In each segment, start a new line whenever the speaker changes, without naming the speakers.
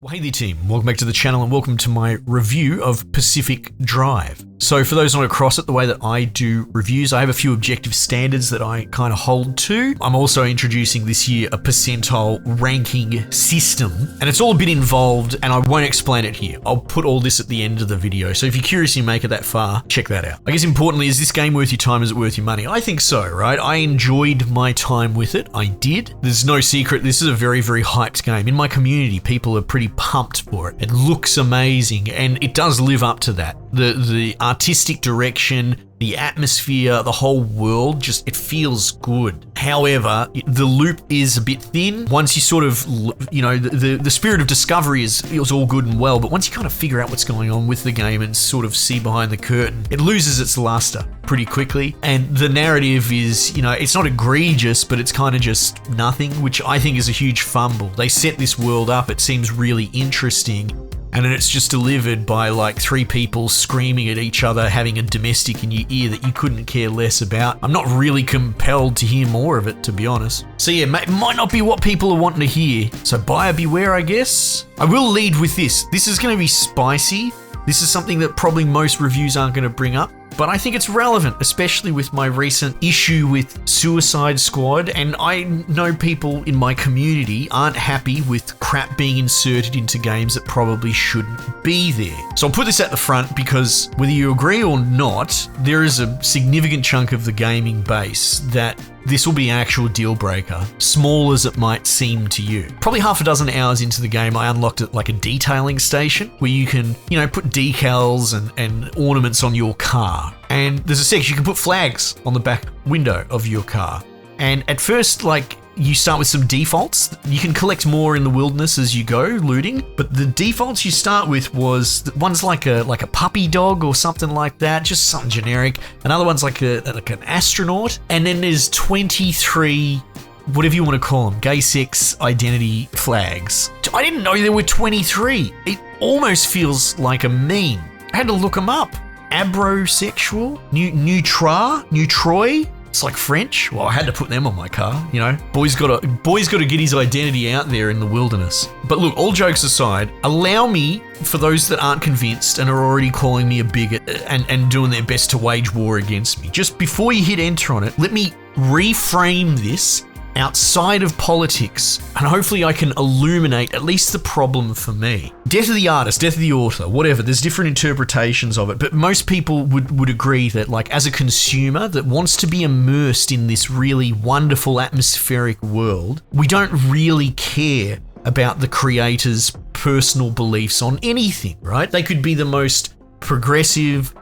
Well, hey there team, welcome back to the channel and welcome to my review of Pacific Drive. So for those not across it, the way that I do reviews, I have a few objective standards that I kind of hold to. I'm also introducing this year a percentile ranking system, and it's all a bit involved and I won't explain it here. I'll put all this at the end of the video, so if you're curious and you make it that far, check that out. I guess importantly, is this game worth your time? Is it worth your money? I think so, right? I enjoyed my time with it. I did. There's no secret, this is a very, very hyped game. In my community, people are pretty pumped for it. It looks amazing and it does live up to that. The artistic direction, the atmosphere, the whole world, just it feels good. However, the loop is a bit thin. Once you sort of, you know, the spirit of discovery is all good and well, but once you kind of figure out what's going on with the game and sort of see behind the curtain, it loses its luster pretty quickly. And the narrative is, you know, it's not egregious, but it's kind of just nothing, which I think is a huge fumble. They set this world up, it seems really interesting, and then it's just delivered by like three people screaming at each other, having a domestic in your ear that you couldn't care less about. I'm not really compelled to hear more of it, to be honest. So yeah, it might not be what people are wanting to hear. So buyer beware, I guess. I will lead with this. This is going to be spicy. This is something that probably most reviews aren't going to bring up, but I think it's relevant, especially with my recent issue with Suicide Squad, and I know people in my community aren't happy with crap being inserted into games that probably shouldn't be there. So I'll put this at the front because whether you agree or not, there is a significant chunk of the gaming base that this will be an actual deal breaker, small as it might seem to you. Probably half a dozen hours into the game, I unlocked it like a detailing station where you can, you know, put decals and ornaments on your car. And there's a section you can put flags on the back window of your car. And at first, like, you start with some defaults. You can collect more in the wilderness as you go, looting. But the defaults you start with was, one's like a puppy dog or something like that, just something generic. Another one's like an astronaut. And then there's 23, whatever you want to call them, gay sex identity flags. I didn't know there were 23. It almost feels like a meme. I had to look them up. Abrosexual, Neutroy. It's like French. Well, I had to put them on my car, you know. Boy's got to get his identity out there in the wilderness. But look, all jokes aside, allow me, for those that aren't convinced and are already calling me a bigot and doing their best to wage war against me, just before you hit enter on it, let me reframe this outside of politics, and hopefully I can illuminate at least the problem for me. Death of the artist, death of the author, whatever, there's different interpretations of it, but most people would agree that, like, as a consumer that wants to be immersed in this really wonderful atmospheric world, we don't really care about the creator's personal beliefs on anything, right? They could be the most progressive,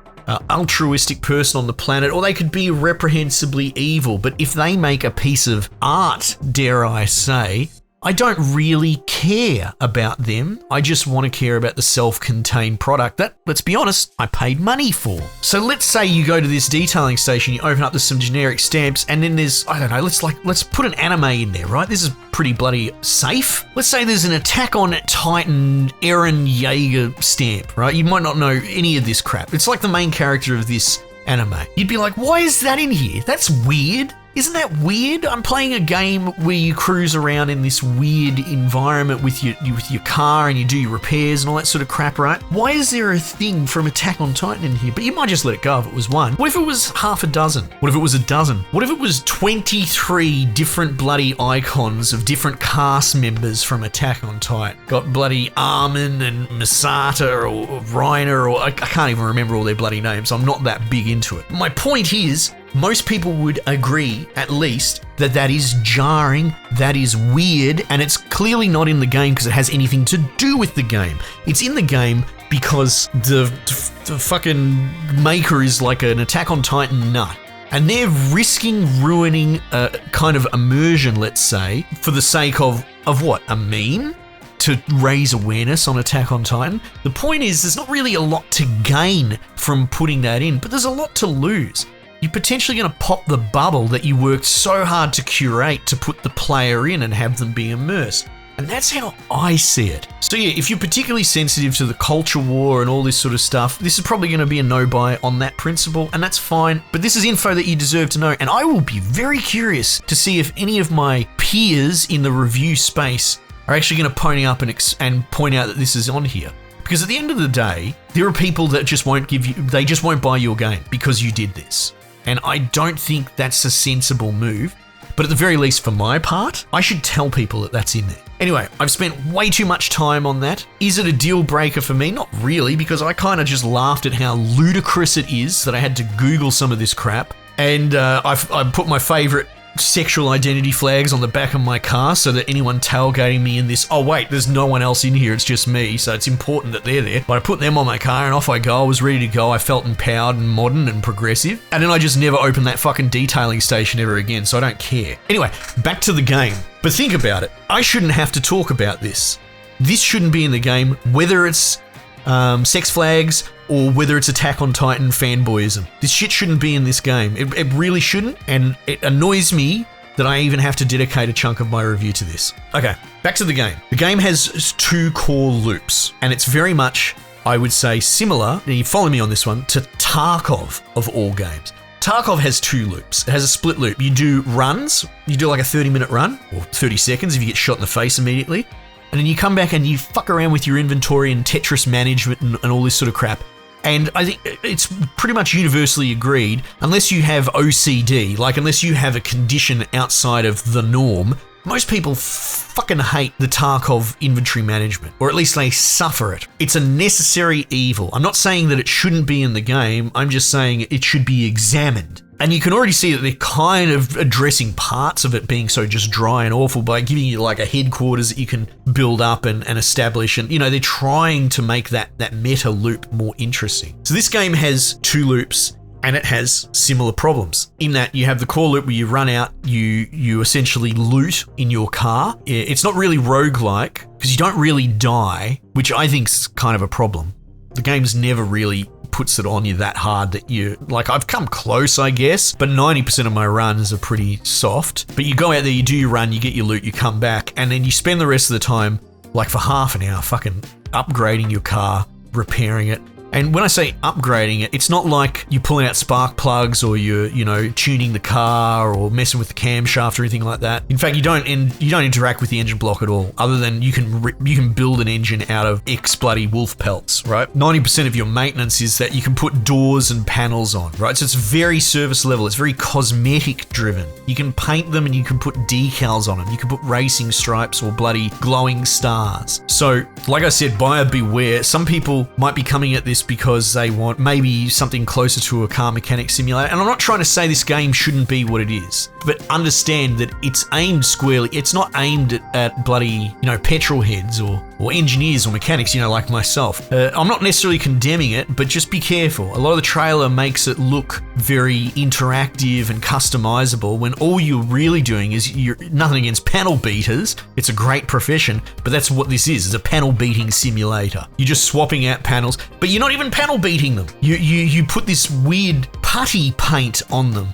altruistic person on the planet, or they could be reprehensibly evil, but if they make a piece of art, dare I say, I don't really care about them. I just want to care about the self-contained product that, let's be honest, I paid money for. So let's say you go to this detailing station, you open up, there's some generic stamps, and then there's, I don't know, let's put an anime in there, right? This is pretty bloody safe. Let's say there's an Attack on Titan Eren Yeager stamp, right? You might not know any of this crap. It's like the main character of this anime. You'd be like, why is that in here? That's weird. Isn't that weird? I'm playing a game where you cruise around in this weird environment with your car and you do your repairs and all that sort of crap, right? Why is there a thing from Attack on Titan in here? But you might just let it go if it was one. What if it was half a dozen? What if it was a dozen? What if it was 23 different bloody icons of different cast members from Attack on Titan? Got bloody Armin and Misata or Reiner, or I can't even remember all their bloody names. I'm not that big into it. My point is, most people would agree, at least, that is jarring, that is weird, and it's clearly not in the game because it has anything to do with the game. It's in the game because the fucking maker is like an Attack on Titan nut. And they're risking ruining a kind of immersion, let's say, for the sake of what? A meme? To raise awareness on Attack on Titan? The point is, there's not really a lot to gain from putting that in, but there's a lot to lose. You're potentially going to pop the bubble that you worked so hard to curate to put the player in and have them be immersed. And that's how I see it. So yeah, if you're particularly sensitive to the culture war and all this sort of stuff, this is probably going to be a no-buy on that principle, and that's fine. But this is info that you deserve to know, and I will be very curious to see if any of my peers in the review space are are actually going to pony up and point out that this is on here. Because at the end of the day, there are people that just won't they just won't buy your game because you did this. And I don't think that's a sensible move. But at the very least, for my part, I should tell people that that's in there. Anyway, I've spent way too much time on that. Is it a deal breaker for me? Not really, because I kind of just laughed at how ludicrous it is that I had to Google some of this crap. And I put my favorite sexual identity flags on the back of my car so that anyone tailgating me in this, oh wait, there's no one else in here, it's just me, so it's important that they're there. But I put them on my car and off I go. I was ready to go. I felt empowered and modern and progressive. And then I just never opened that fucking detailing station ever again, so I don't care. Anyway, back to the game. But think about it. I shouldn't have to talk about this. This shouldn't be in the game, whether it's sex flags or whether it's Attack on Titan fanboyism. This shit shouldn't be in this game. It really shouldn't, and it annoys me that I even have to dedicate a chunk of my review to this. Okay, back to the game. The game has 2 core loops, and it's very much, I would say, similar, and you follow me on this one, to Tarkov of all games. Tarkov has 2 loops. It has a split loop. You do runs, you do like a 30-minute run, or 30 seconds if you get shot in the face immediately, and then you come back and you fuck around with your inventory and Tetris management and all this sort of crap. And I think it's pretty much universally agreed, unless you have OCD, like unless you have a condition outside of the norm, most people fucking hate the Tarkov inventory management, or at least they suffer it. It's a necessary evil. I'm not saying that it shouldn't be in the game, I'm just saying it should be examined. And you can already see that they're kind of addressing parts of it being so just dry and awful by giving you like a headquarters that you can build up and establish. And, you know, they're trying to make that meta loop more interesting. So this game has 2 loops and it has similar problems in that you have the core loop where you run out, you essentially loot in your car. It's not really roguelike because you don't really die, which I think is kind of a problem. The game's never really puts it on you that hard that you, like, I've come close, I guess, but 90% of my runs are pretty soft. But you go out there, you do your run, you get your loot, you come back, and then you spend the rest of the time, like for half an hour, fucking upgrading your car, repairing it. And when I say upgrading it, it's not like you're pulling out spark plugs or you're, you know, tuning the car or messing with the camshaft or anything like that. In fact, you don't interact with the engine block at all, other than you can build an engine out of X bloody wolf pelts, right? 90% of your maintenance is that you can put doors and panels on, right? So it's very service level. It's very cosmetic driven. You can paint them and you can put decals on them. You can put racing stripes or bloody glowing stars. So, like I said, buyer beware. Some people might be coming at this because they want maybe something closer to a car mechanic simulator. And I'm not trying to say this game shouldn't be what it is, but understand that it's aimed squarely. It's not aimed at bloody, you know, petrol heads or engineers or mechanics, you know, like myself. I'm not necessarily condemning it, but just be careful. A lot of the trailer makes it look very interactive and customizable when all you're really doing is, you're nothing against panel beaters. It's a great profession, but that's what this is. It's a panel beating simulator. You're just swapping out panels, but you're not even panel beating them. You put this weird putty paint on them.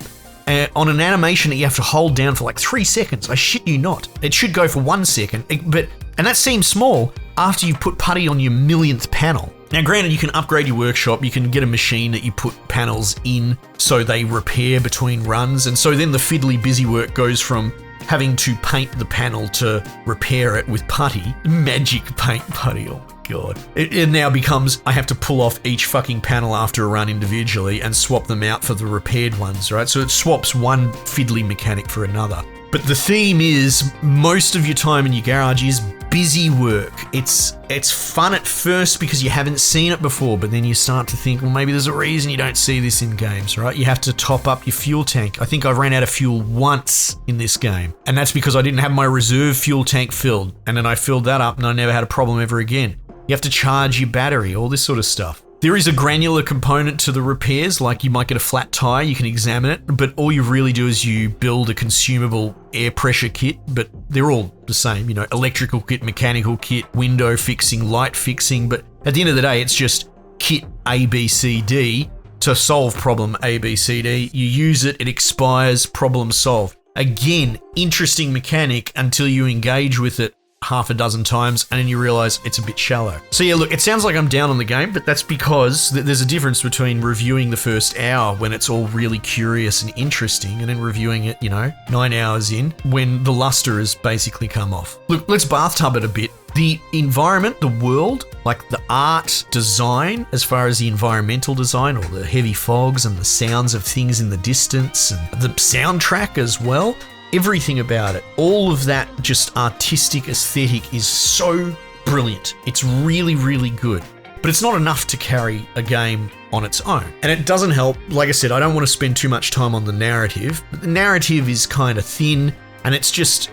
On an animation that you have to hold down for like 3 seconds. I shit you not. It should go for 1 second, and that seems small after you put putty on your millionth panel. Now, granted, you can upgrade your workshop. You can get a machine that you put panels in so they repair between runs, and so then the fiddly busy work goes from having to paint the panel to repair it with putty. Magic paint putty. Oh my God. It now becomes, I have to pull off each fucking panel after a run individually and swap them out for the repaired ones, right? So it swaps one fiddly mechanic for another. But the theme is most of your time in your garage is busy work. It's fun at first because you haven't seen it before, but then you start to think, well, maybe there's a reason you don't see this in games, right? You have to top up your fuel tank. I think I ran out of fuel once in this game, and that's because I didn't have my reserve fuel tank filled, and then I filled that up and I never had a problem ever again. You have to charge your battery, all this sort of stuff. There is a granular component to the repairs, like you might get a flat tire, you can examine it, but all you really do is you build a consumable air pressure kit, but they're all the same, you know, electrical kit, mechanical kit, window fixing, light fixing, but at the end of the day, it's just kit A, B, C, D to solve problem A, B, C, D. You use it, it expires, problem solved. Again, interesting mechanic until you engage with it half a dozen times, and then you realize it's a bit shallow. So yeah, look, it sounds like I'm down on the game, but that's because there's a difference between reviewing the first hour when it's all really curious and interesting, and then reviewing it, 9 hours in when the luster has basically come off. Look, let's bathtub it a bit. The environment, the world, like the art design, as far as the environmental design, or the heavy fogs and the sounds of things in the distance, and the soundtrack as well, everything about it, all of that just artistic aesthetic is so brilliant. It's really, really good. But it's not enough to carry a game on its own. And it doesn't help, like I said, I don't want to spend too much time on the narrative, but the narrative is kind of thin, and it's just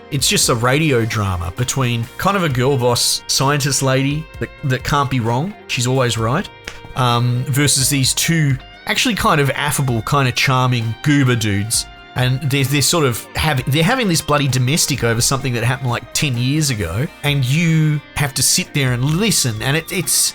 a radio drama between kind of a girl boss scientist lady that can't be wrong, she's always right, versus these two actually kind of affable, kind of charming goober dudes. And they're sort of having this bloody domestic over something that happened like 10 years ago, and you have to sit there and listen. And it's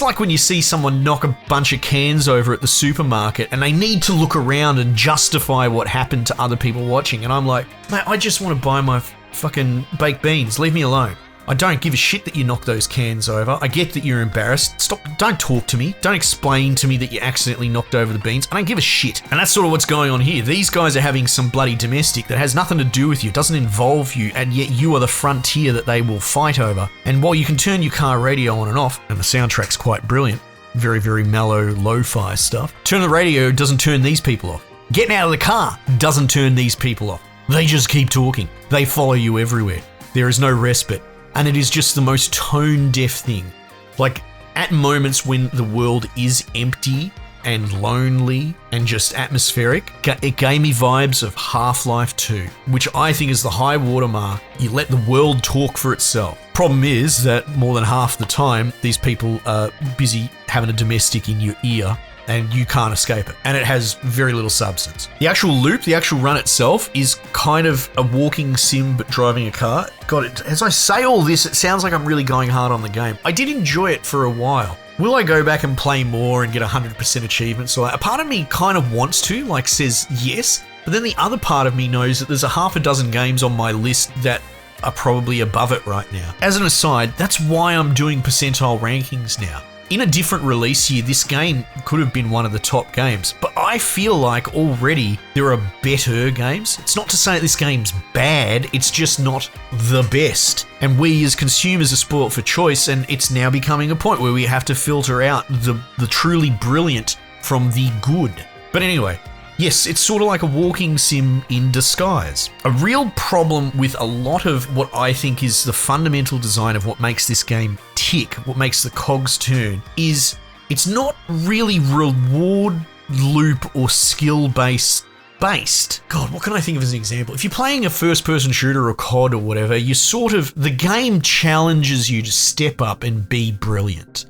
like when you see someone knock a bunch of cans over at the supermarket and they need to look around and justify what happened to other people watching. And I'm like, mate, I just want to buy my fucking baked beans. Leave me alone. I don't give a shit that you knocked those cans over. I get that you're embarrassed. Stop. Don't talk to me. Don't explain to me that you accidentally knocked over the beans. I don't give a shit. And that's sort of what's going on here. These guys are having some bloody domestic that has nothing to do with you. It doesn't involve you, and yet you are the frontier that they will fight over. And while you can turn your car radio on and off, and the soundtrack's quite brilliant, very, very mellow, lo-fi stuff, turn the radio doesn't turn these people off. Getting out of the car doesn't turn these people off. They just keep talking. They follow you everywhere. There is no respite. And it is just the most tone-deaf thing. Like, at moments when the world is empty and lonely and just atmospheric, it gave me vibes of Half-Life 2, which I think is the high watermark. You let the world talk for itself. Problem is that more than half the time, these people are busy having a domestic in your ear, and you can't escape it. And it has very little substance. The actual loop, the actual run itself, is kind of a walking sim but driving a car. God, as I say all this, it sounds like I'm really going hard on the game. I did enjoy it for a while. Will I go back and play more and get 100% achievements? So a part of me kind of wants to, like says yes, but then the other part of me knows that there's a half a dozen games on my list that are probably above it right now. As an aside, that's why I'm doing percentile rankings now. In a different release year, this game could have been one of the top games, but I feel like already there are better games. It's not to say that this game's bad, it's just not the best. And we as consumers are spoilt for choice, and it's now becoming a point where we have to filter out the truly brilliant from the good. But anyway, yes, it's sort of like a walking sim in disguise. A real problem with a lot of what I think is the fundamental design of what makes this game tick, what makes the cogs turn, is it's not really reward loop or skill based. God, what can I think of as an example? If you're playing a first-person shooter or COD or whatever, the game challenges you to step up and be brilliant,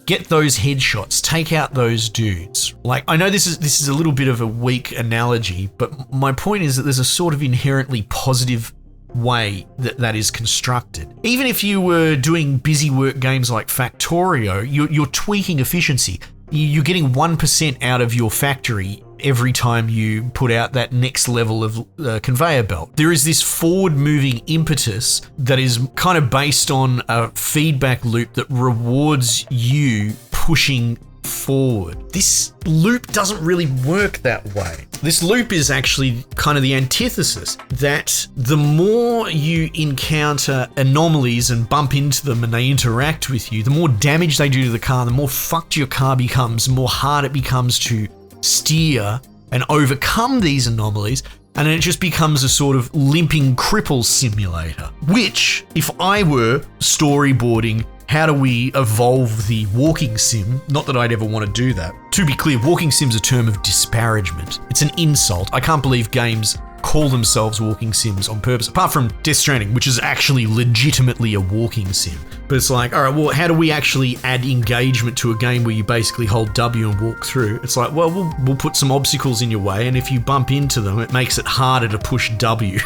Get those headshots, take out those dudes. Like, I know this is a little bit of a weak analogy, but my point is that there's a sort of inherently positive way that is constructed. Even if you were doing busy work games like Factorio, you're tweaking efficiency. You're getting 1% out of your factory every time you put out that next level of conveyor belt. There is this forward-moving impetus that is kind of based on a feedback loop that rewards you pushing forward. This loop doesn't really work that way. This loop is actually kind of the antithesis, that the more you encounter anomalies and bump into them and they interact with you, the more damage they do to the car, the more fucked your car becomes, the more hard it becomes to steer and overcome these anomalies, and then it just becomes a sort of limping cripple simulator. Which, if I were storyboarding how do we evolve the walking sim, not that I'd ever want to do that. To be clear, walking sim's a term of disparagement. It's an insult. I can't believe games call themselves walking sims on purpose, apart from Death Stranding, which is actually legitimately a walking sim. But it's like, all right, well, how do we actually add engagement to a game where you basically hold W and walk through? It's like, well, we'll put some obstacles in your way, and if you bump into them, it makes it harder to push W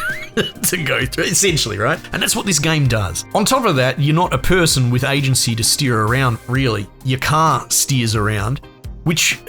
to go through, essentially, right? And that's what this game does. On top of that, you're not a person with agency to steer around, really. Your car steers around, which,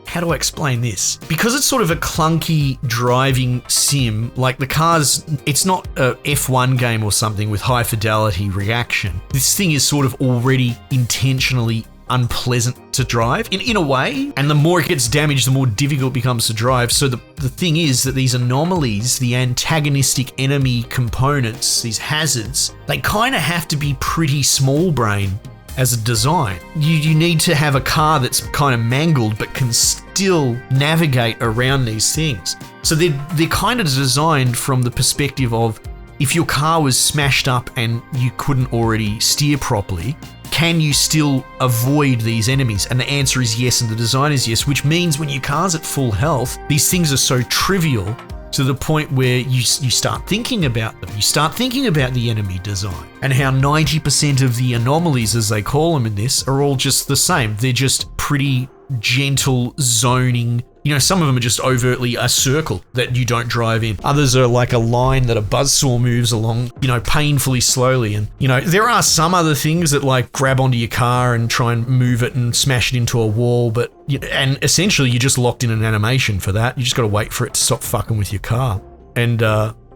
how do I explain this? Because it's sort of a clunky driving sim, like the cars, it's not a F1 game or something with high fidelity reaction. This thing is sort of already intentionally unpleasant to drive in a way, and the more it gets damaged, the more difficult it becomes to drive. So the thing is that these anomalies, the antagonistic enemy components, these hazards, they kind of have to be pretty small brain as a design. You need to have a car that's kind of mangled but can still navigate around these things. So they're kind of designed from the perspective of, if your car was smashed up and you couldn't already steer properly, can you still avoid these enemies? And the answer is yes, and the design is yes, which means when your car's at full health, these things are so trivial to the point where you start thinking about them. You start thinking about the enemy design and how 90% of the anomalies, as they call them in this, are all just the same. They're just pretty gentle zoning. You know, some of them are just overtly a circle that you don't drive in. Others are like a line that a buzzsaw moves along, you know, painfully slowly. And, you know, there are some other things that like grab onto your car and try and move it and smash it into a wall. But, and essentially you're just locked in an animation for that. You just got to wait for it to stop fucking with your car and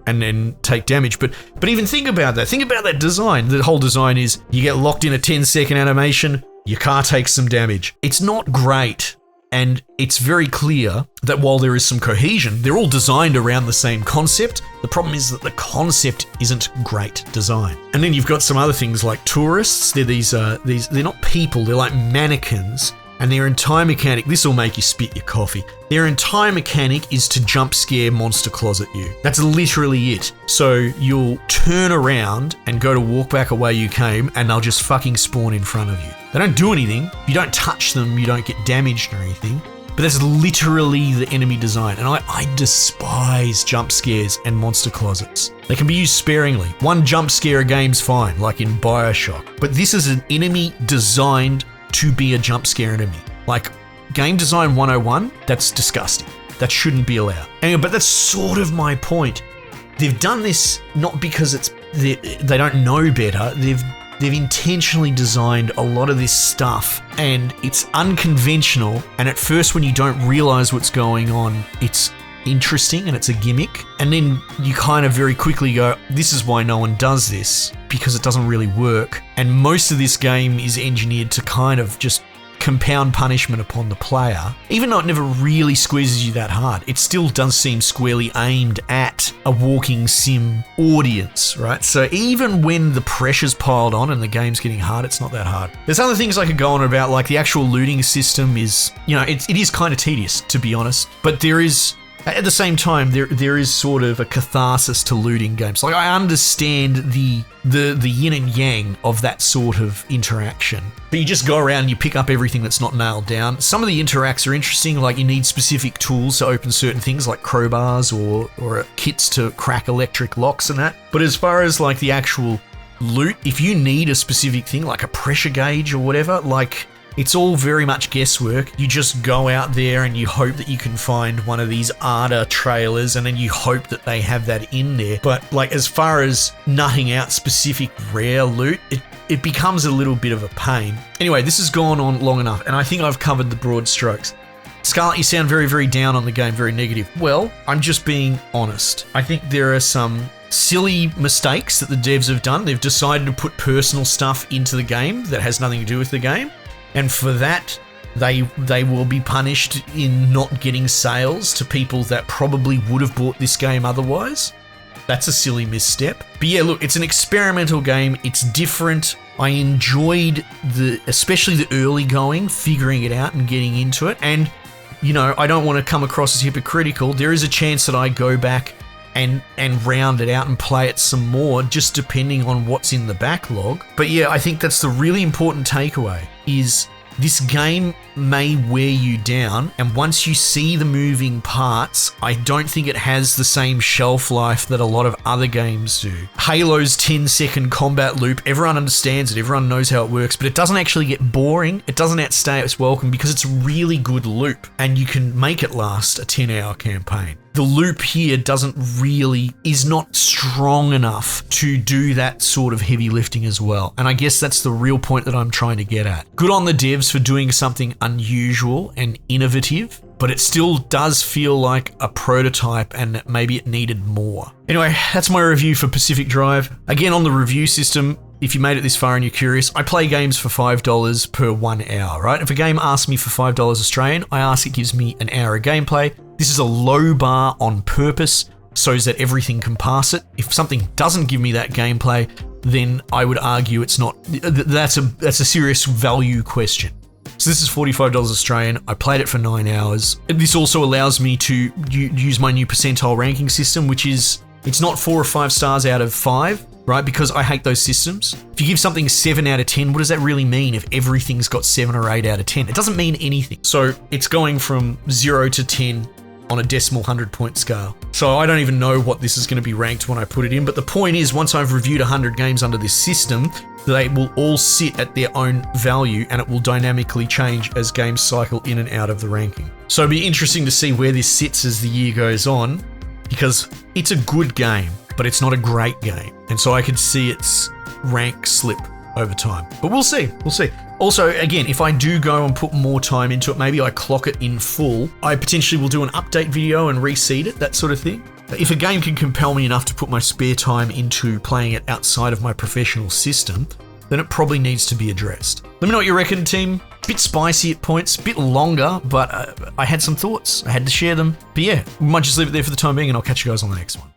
then take damage. But even think about that. Think about that design. The whole design is you get locked in a 10-second animation, your car takes some damage. It's not great. And it's very clear that while there is some cohesion, they're all designed around the same concept. The problem is that the concept isn't great design. And then you've got some other things like tourists. They're they're not people, they're like mannequins. And their entire mechanic, this will make you spit your coffee. Their entire mechanic is to jump scare monster closet you. That's literally it. So you'll turn around and go to walk back away you came, and they'll just fucking spawn in front of you. They don't do anything. You don't touch them. You don't get damaged or anything. But that's literally the enemy design. And I despise jump scares and monster closets. They can be used sparingly. One jump scare a game's fine, like in BioShock. But this is an enemy designed to be a jump scare enemy. Like game design 101, that's disgusting. That shouldn't be allowed. Anyway, but that's sort of my point. They've done this not because they don't know better. They've intentionally designed a lot of this stuff, and it's unconventional. And at first, when you don't realize what's going on, it's interesting and it's a gimmick. And then you kind of very quickly go, this is why no one does this, because it doesn't really work. And most of this game is engineered to kind of just compound punishment upon the player. Even though it never really squeezes you that hard, it still does seem squarely aimed at a walking sim audience, right? So even when the pressure's piled on and the game's getting hard, it's not that hard. There's other things I could go on about, like the actual looting system is, you know, it is kind of tedious, to be honest. But there is, at the same time, there is sort of a catharsis to looting games. Like, I understand the yin and yang of that sort of interaction. But you just go around and you pick up everything that's not nailed down. Some of the interacts are interesting, like you need specific tools to open certain things, like crowbars or kits to crack electric locks and that. But as far as like the actual loot, if you need a specific thing, like a pressure gauge or whatever, like, it's all very much guesswork. You just go out there and you hope that you can find one of these ARDA trailers, and then you hope that they have that in there. But like, as far as nutting out specific rare loot, it becomes a little bit of a pain. Anyway, this has gone on long enough, and I think I've covered the broad strokes. Scarlett, you sound very, very down on the game, very negative. Well, I'm just being honest. I think there are some silly mistakes that the devs have done. They've decided to put personal stuff into the game that has nothing to do with the game. And for that, they will be punished in not getting sales to people that probably would have bought this game otherwise. That's a silly misstep. But yeah, look, it's an experimental game. It's different. I enjoyed especially the early going, figuring it out and getting into it. And, you know, I don't want to come across as hypocritical. There is a chance that I go back and round it out and play it some more, just depending on what's in the backlog. But yeah, I think that's the really important takeaway, is this game may wear you down, and once you see the moving parts, I don't think it has the same shelf life that a lot of other games do. Halo's 10-second combat loop, everyone understands it, everyone knows how it works, but it doesn't actually get boring, it doesn't outstay its welcome because it's a really good loop, and you can make it last a 10-hour campaign. the loop here is not strong enough to do that sort of heavy lifting as well. And I guess that's the real point that I'm trying to get at. Good on the devs for doing something unusual and innovative, but it still does feel like a prototype and maybe it needed more. Anyway, that's my review for Pacific Drive. Again, on the review system, if you made it this far and you're curious, I play games for $5 per 1 hour, right? If a game asks me for $5 Australian, I ask it gives me an hour of gameplay. This is a low bar on purpose so that everything can pass it. If something doesn't give me that gameplay, then I would argue it's not, that's a serious value question. So this is $45 Australian. I played it for 9 hours. This also allows me to use my new percentile ranking system, which is, it's not 4 or 5 stars out of 5, right? Because I hate those systems. If you give something 7 out of 10, what does that really mean if everything's got 7 or 8 out of 10? It doesn't mean anything. So it's going from 0 to 10 on a decimal 100-point scale. So I don't even know what this is going to be ranked when I put it in. But the point is, once I've reviewed 100 games under this system, they will all sit at their own value and it will dynamically change as games cycle in and out of the ranking. So it'll be interesting to see where this sits as the year goes on, because it's a good game, but it's not a great game. And so I could see its rank slip over time. But we'll see. Also, again, if I do go and put more time into it, maybe I clock it in full, I potentially will do an update video and reseed it, that sort of thing. If a game can compel me enough to put my spare time into playing it outside of my professional system, then it probably needs to be addressed. Let me know what you reckon, team. Bit spicy at points, bit longer, but I had some thoughts. I had to share them. But yeah, we might just leave it there for the time being, and I'll catch you guys on the next one.